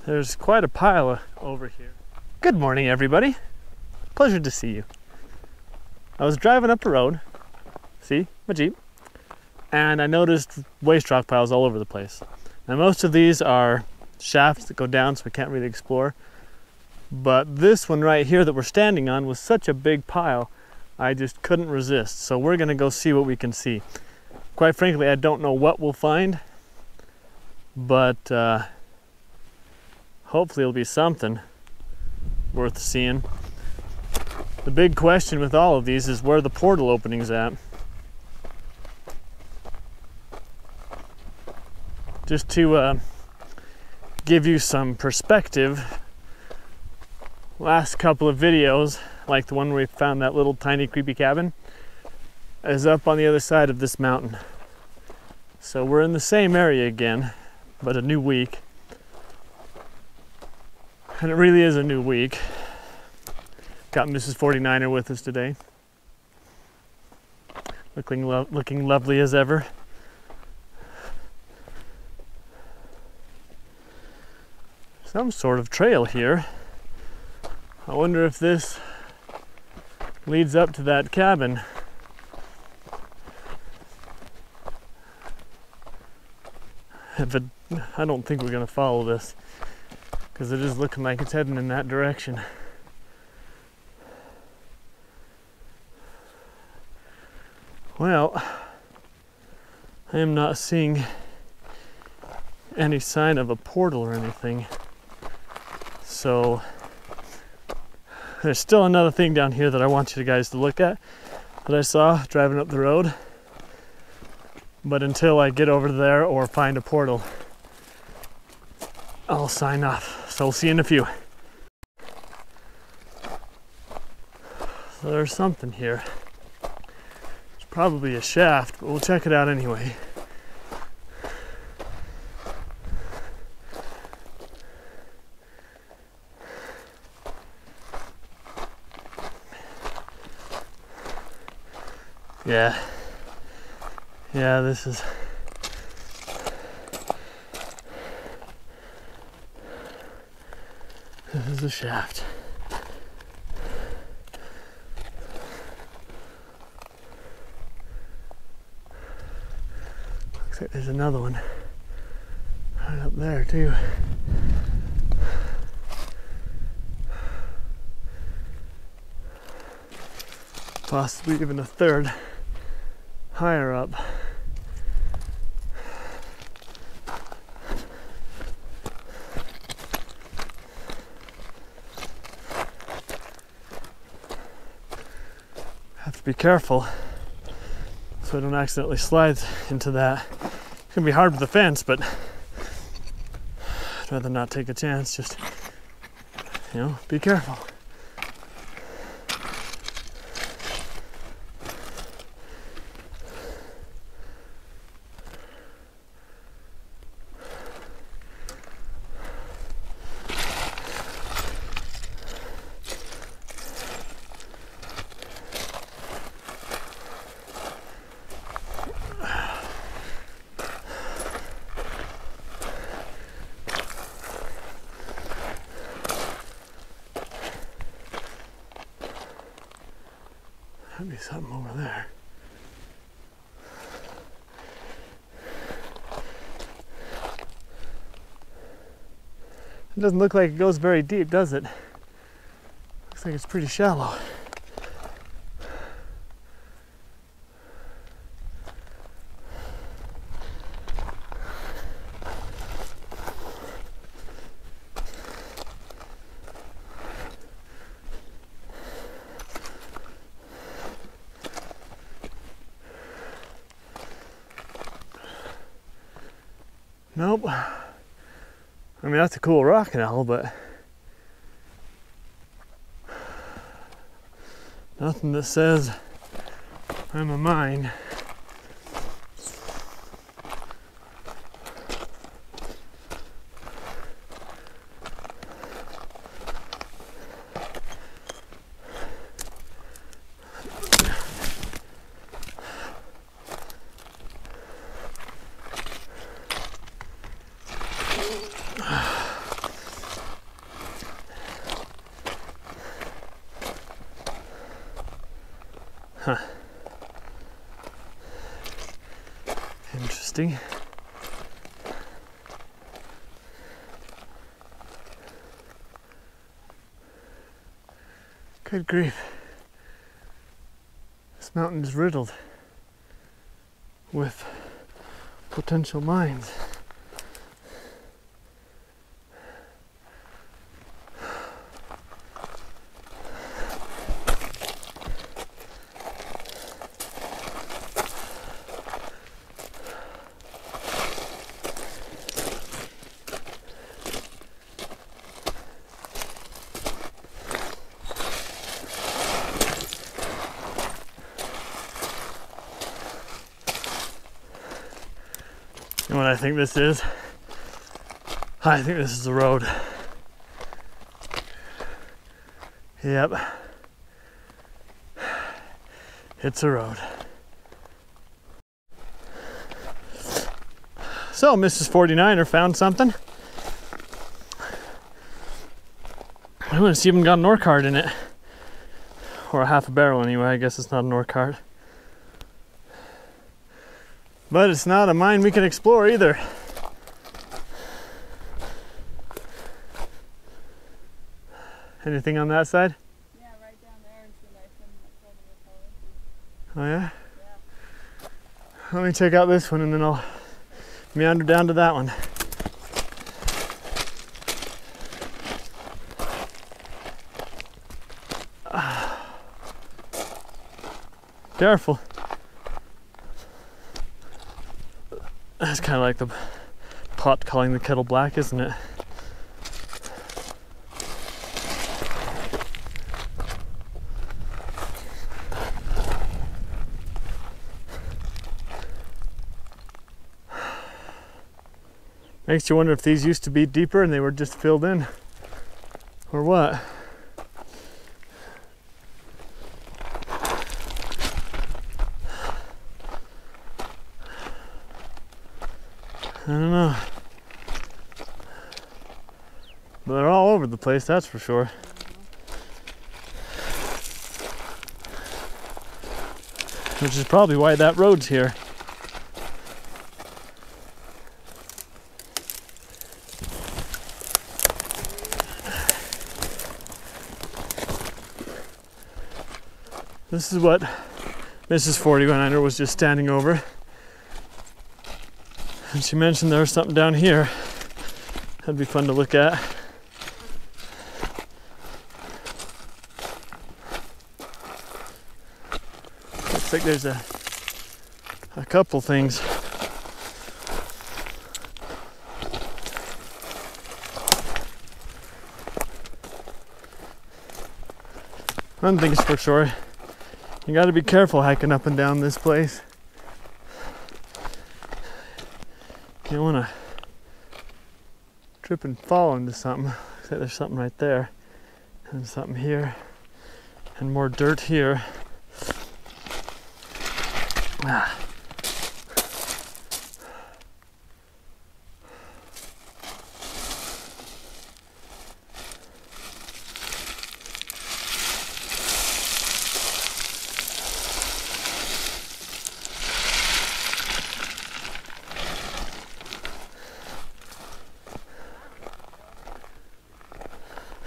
There's quite a pile over here. Good morning, everybody. Pleasure to see you. I was driving up the road, see, my Jeep, and I noticed waste rock piles all over the place. Now most of these are shafts that go down so we can't really explore, but this one right here that we're standing on was such a big pile, I just couldn't resist. So we're gonna go see what we can see. Quite frankly, I don't know what we'll find, but hopefully it'll be something worth seeing. The big question with all of these is where the portal opening's at. Just to give you some perspective, last couple of videos, like the one where we found that little tiny creepy cabin, is up on the other side of this mountain. So we're in the same area again, but a new week. And it really is a new week. Got Mrs. 49er with us today. Looking lovely as ever. Some sort of trail here. I wonder if this leads up to that cabin. I don't think we're gonna follow this, because it is looking like it's heading in that direction. Well, I am not seeing any sign of a portal or anything. So there's still another thing down here that I want you guys to look at that I saw driving up the road. But until I get over there or find a portal, I'll sign off. So we'll see you in a few. So there's something here. It's probably a shaft, but we'll check it out anyway. Yeah, this is a shaft. Looks like there's another one right up there too. Possibly even a third higher up. Have to be careful so I don't accidentally slide into that. It's gonna be hard with the fence, but I'd rather not take a chance. Just, be careful. Might be something over there. It doesn't look like it goes very deep, does it? Looks like it's pretty shallow. Nope. I mean, that's a cool rock and all, but nothing that says I'm a mine. Interesting. Good grief. This mountain is riddled with potential mines. You know what I think this is? I think this is the road. Yep. It's a road. So, Mrs. 49er found something. I want to see if it's got an ore card in it. Or a half a barrel anyway, I guess it's not an ore card. But it's not a mine we can explore either. Anything on that side? Yeah, right down there is the knife and Oh yeah? Yeah. Let me check out this one and then I'll meander down to that one. Careful. That's kind of like the pot calling the kettle black, isn't it? Makes you wonder if these used to be deeper and they were just filled in, or what? I don't know. But they're all over the place, that's for sure. Which is probably why that road's here. This is what Mrs. 49er was just standing over. And she mentioned there was something down here. That'd be fun to look at. Looks like there's a couple things. One thing's for sure, you gotta be careful hiking up and down this place. You don't wanna trip and fall into something. Looks like there's something right there, and something here, and more dirt here. Ah.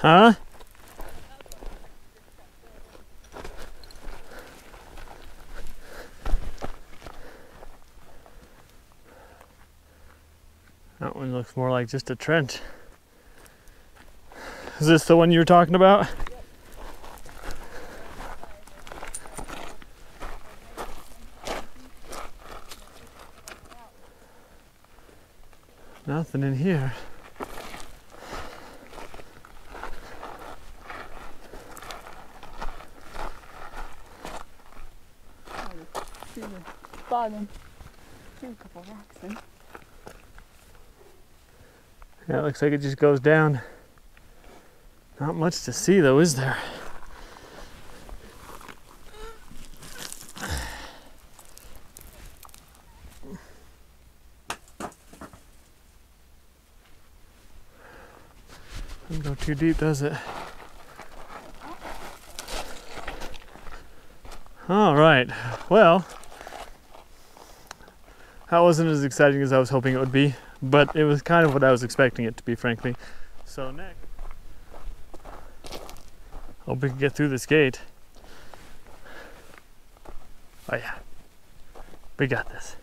Huh? That one looks more like just a trench. Is this the one you were talking about? Nothing in here. See the bottom. See a couple rocks in. Yeah, it looks like it just goes down. Not much to see though, is there? Doesn't go too deep, does it? All right, well, that wasn't as exciting as I was hoping it would be, but it was kind of what I was expecting it to be, frankly. So next, hope we can get through this gate. Oh yeah, we got this.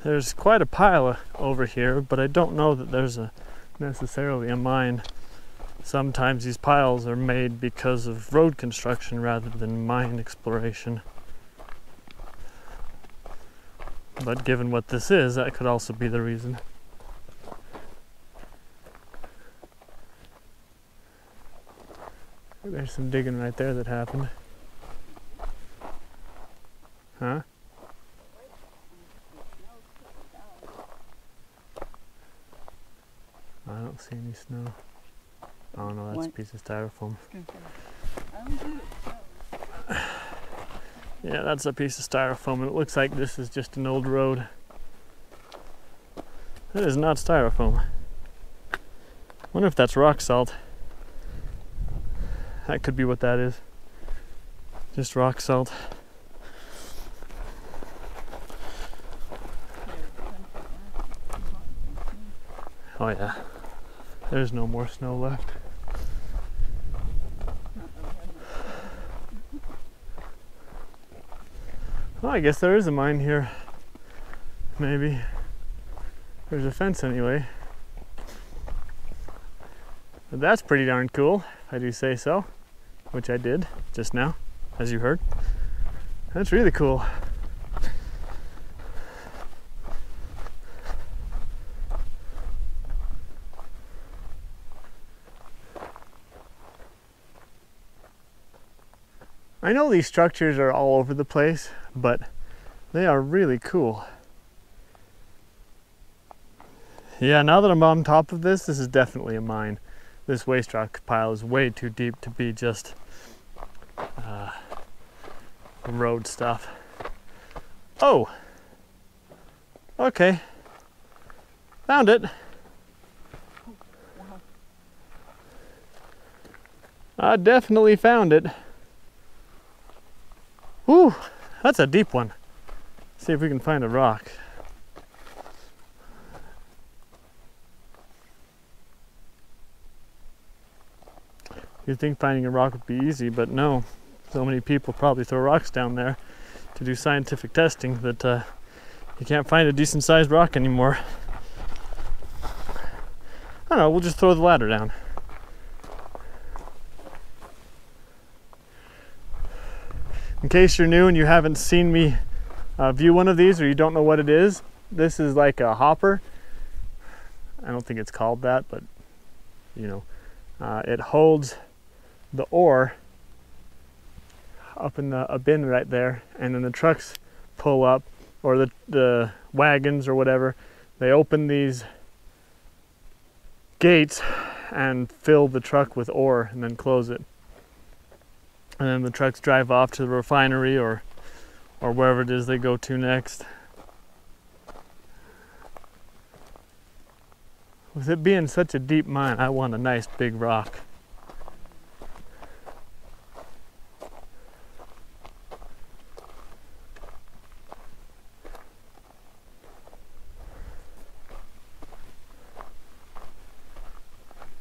There's quite a pile over here, but I don't know that there's necessarily a mine. Sometimes these piles are made because of road construction rather than mine exploration. But given what this is, that could also be the reason. There's some digging right there that happened. Huh? I don't see any snow. Oh no, that's a piece of styrofoam. Yeah, that's a piece of styrofoam, and it looks like this is just an old road. That is not styrofoam. Wonder if that's rock salt. That could be what that is. Just rock salt. Oh yeah. There's no more snow left. Well, I guess there is a mine here. Maybe. There's a fence anyway. But that's pretty darn cool, if I do say so. Which I did just now, as you heard. That's really cool. I know these structures are all over the place, but they are really cool. Yeah, now that I'm on top of this, this is definitely a mine. This waste rock pile is way too deep to be just road stuff. Oh! Okay. Found it. I definitely found it. Whew, that's a deep one. See if we can find a rock. You'd think finding a rock would be easy, but no. So many people probably throw rocks down there to do scientific testing that you can't find a decent sized rock anymore. I don't know, we'll just throw the ladder down. In case you're new and you haven't seen me view one of these, or you don't know what it is, this is like a hopper. I don't think it's called that, but you know, it holds the ore up in a bin right there, and then the trucks pull up, or the wagons or whatever, they open these gates and fill the truck with ore and then close it. And then the trucks drive off to the refinery or wherever it is they go to next. With it being such a deep mine, I want a nice big rock.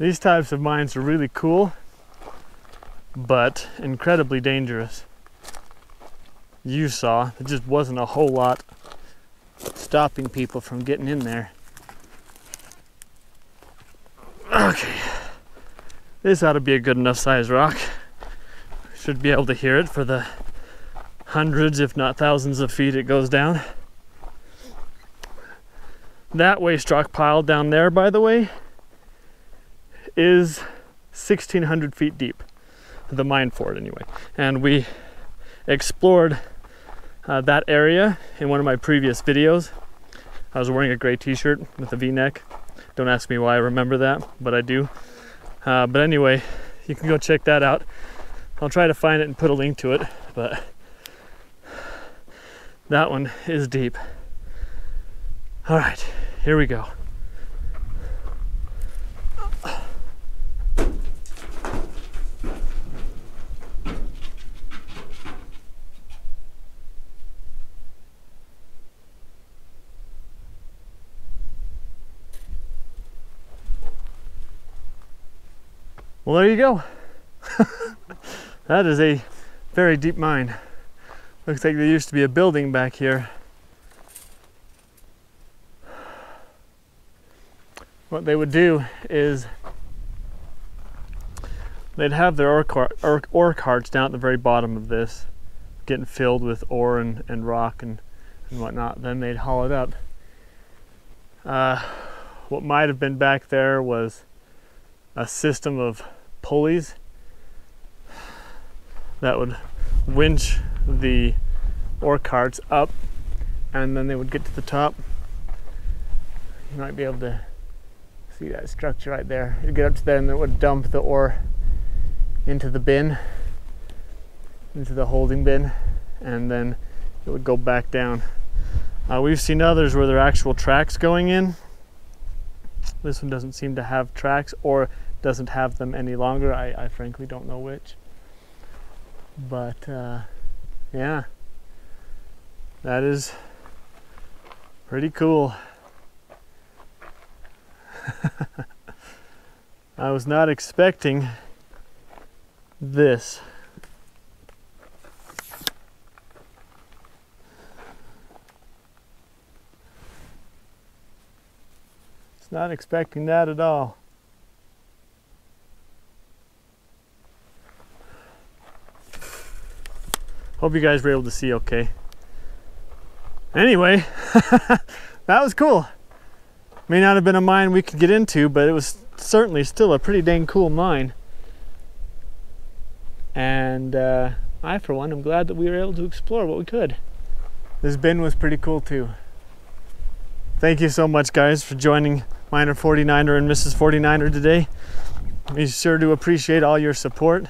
These types of mines are really cool, but incredibly dangerous. You saw, there just wasn't a whole lot stopping people from getting in there. Okay, this ought to be a good enough size rock. Should be able to hear it for the hundreds, if not thousands of feet it goes down. That waste rock pile down there, by the way, is 1,600 feet deep. The mine for it anyway. And we explored that area in one of my previous videos. I was wearing a gray t-shirt with a v-neck. Don't ask me why I remember that, but I do. But anyway, you can go check that out. I'll try to find it and put a link to it, but that one is deep. All right, here we go. Well, there you go. That is a very deep mine. Looks like there used to be a building back here. What they would do is they'd have their ore carts down at the very bottom of this, getting filled with ore and rock and whatnot. Then they'd haul it up. What might have been back there was a system of pulleys that would winch the ore carts up, and then they would get to the top. You might be able to see that structure right there. You'd get up to there and it would dump the ore into the bin, into the holding bin, and then it would go back down. We've seen others where there are actual tracks going in. This one doesn't seem to have tracks, or doesn't have them any longer. I frankly don't know which. But yeah, that is pretty cool. I was not expecting this. Not expecting that at all. Hope you guys were able to see okay. Anyway, that was cool. May not have been a mine we could get into, but it was certainly still a pretty dang cool mine. And I, for one, am glad that we were able to explore what we could. This bin was pretty cool too. Thank you so much, guys, for joining Miner 49er and Mrs. 49er today. We sure do appreciate all your support.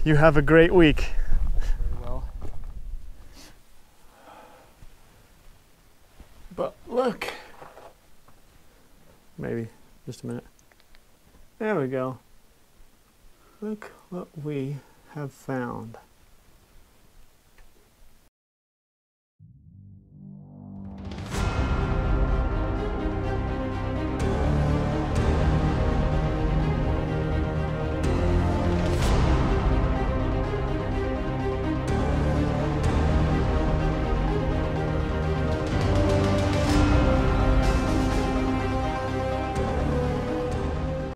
You have a great week. Very well. But look. Maybe just a minute. There we go. Look what we have found.